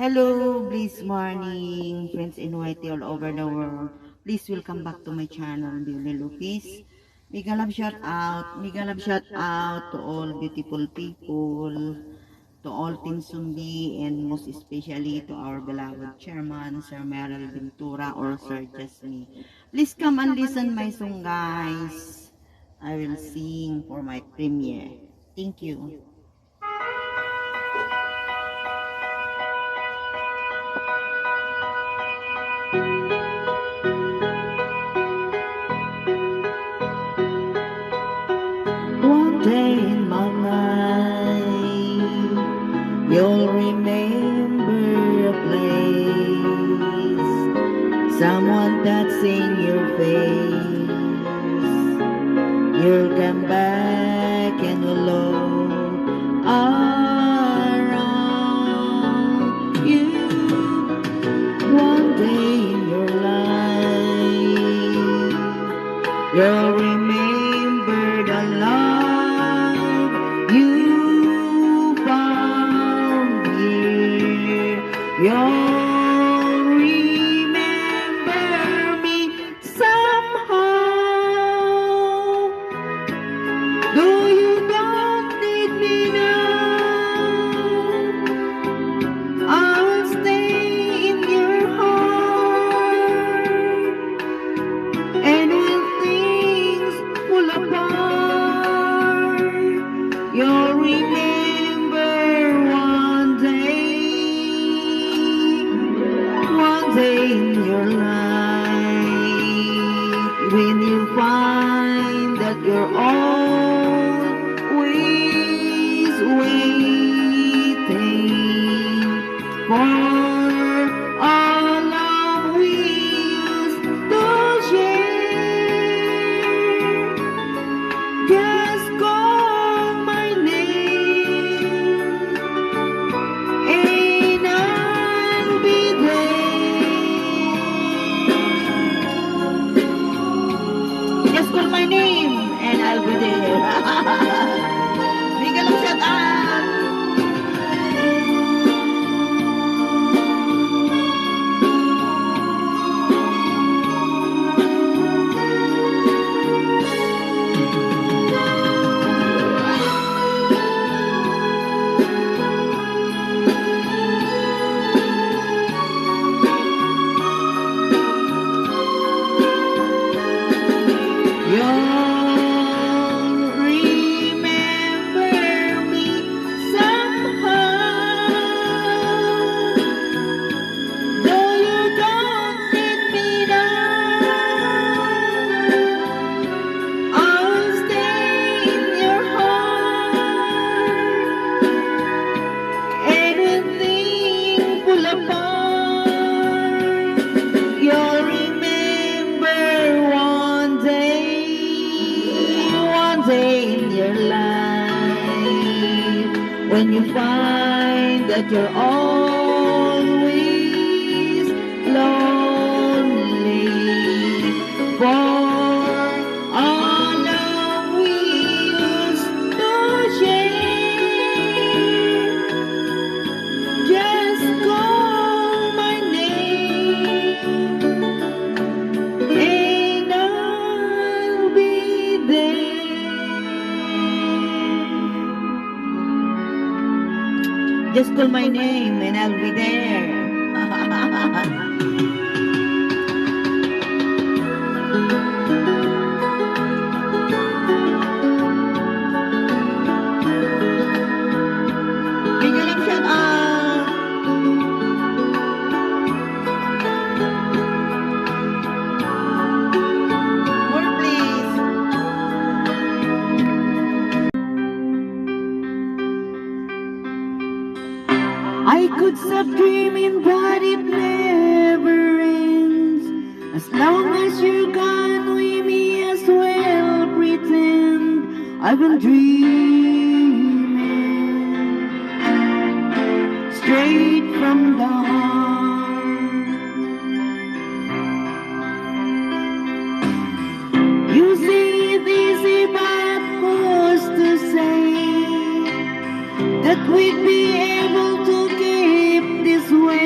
Hello, bliss morning, friends in YT all over the world. Please welcome back to my channel, Beauty Lupis. Mega love shout out to all beautiful people, to all Team Sundi, and most especially to our beloved chairman, Sir Meryl Ventura or Sir Jasmine. Please come and listen my song, guys. I will sing for my premiere. Thank you. One day in my life, you'll remember a place, someone that's in your face. You'll come back and will look around you. One day in your life, you'll remember the love you found here. You'll remember me somehow. Though you don't need me now, I'll stay in your heart. And when things fall apart, you'll remember one day in your life, when you find that you're always waiting for all love we used to share. Just call my name and I'll be there. Just call my name and I'll be there. Bigyan lang shout out. You'll remember me somehow. Though you don't need me now, I'll stay in your heart. And when things fall apart, you'll remember one day in your life, when you find that you're always lonely for all love we used to share. Just call my name and I'll be there. Just call my name and I'll be there. Bigyan lang shout out. More please. I could stop dreaming, but it never ends. As long as you're gone with me as well, pretend I've been dreaming straight from the heart. You see it easy, but who's to say that we'd be able to keep this way?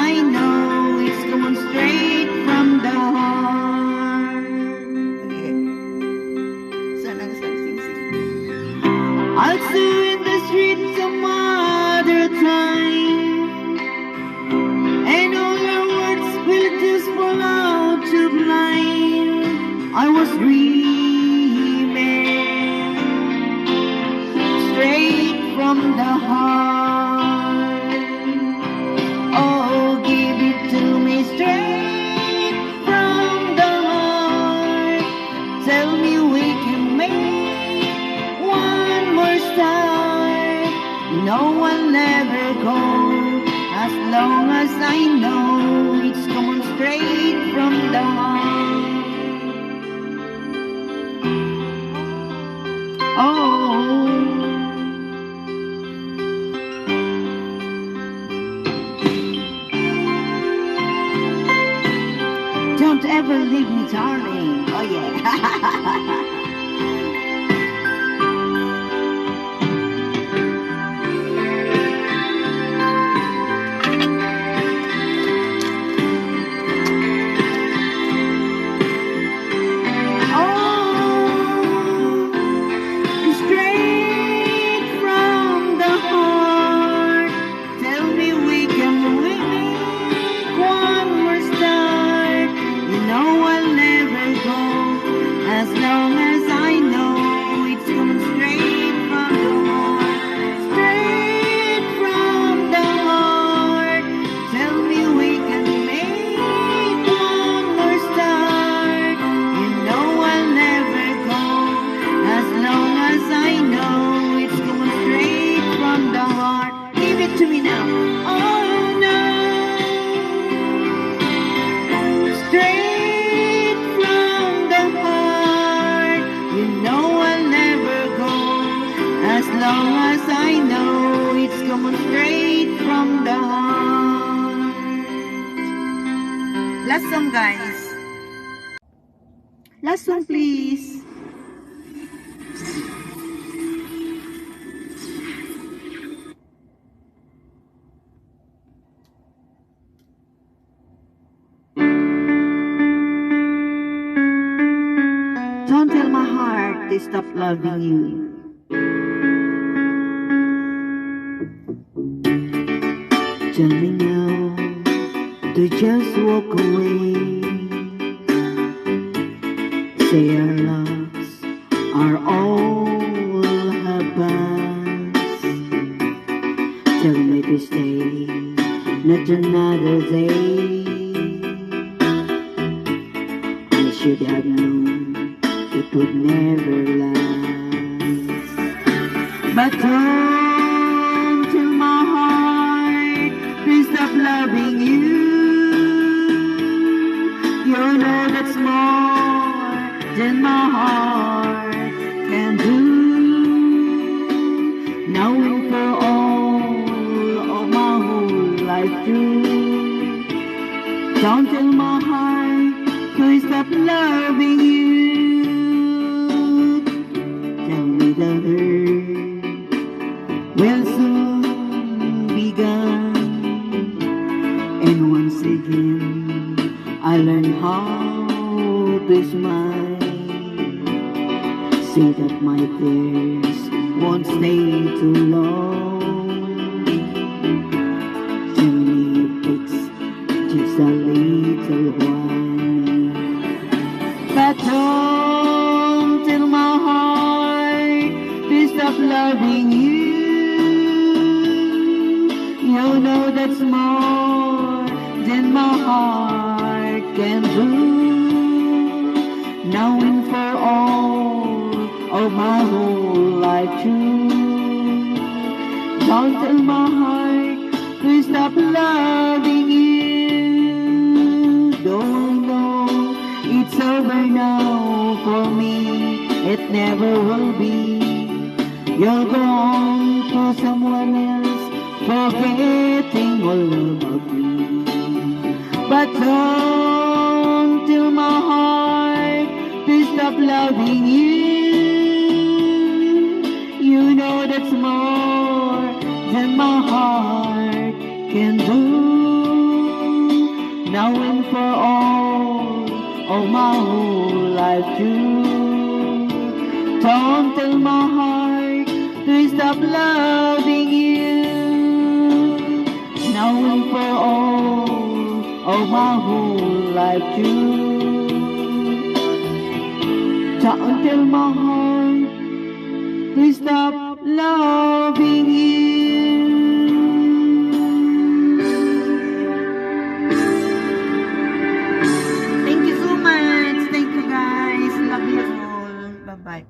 I know it's coming straight from the heart. Okay. Sanang sing. I'll see in the streets some other time, and all our words will just fall out to blind. I was dreaming straight from the heart. Oh, give it to me straight from the heart. Tell me we can make one more start. No, I'll never go as long as I know it's coming straight from the heart. Oh, don't ever leave me, darling. Oh yeah. As long as I know it's coming straight from the heart. Last song, guys. Last song, please. Don't tell my heart to stop loving you. Tell me now to just walk away. Say our loves are all have passed. Tell me to stay, not another day. I should have known it would never last. But don't tell my heart to stop loving you. You know that's more than my heart can do. Knowing for all of my whole life through. Don't tell my heart to stop loving you. Tell me the hurt will soon be gone. And once again I learn how to smile. Say that my tears won't stay too long. Tell me if it's just a little while. But don't tell my heart to stop loving you. You know that's more than my heart can do. Knowing for all of my whole life through. Don't tell my heart to stop loving you. Don't know it's over now for me. It never will be. You'll go on to someone else, forgetting all about me. But don't tell my heart to stop loving you. You know that's more than my heart can do. now and for all my whole life too. Don't tell my heart to stop loving you, now and for all my whole life too. Don't tell my heart to stop loving you. Thank you so much. Thank you guys. Love you all. Bye-bye.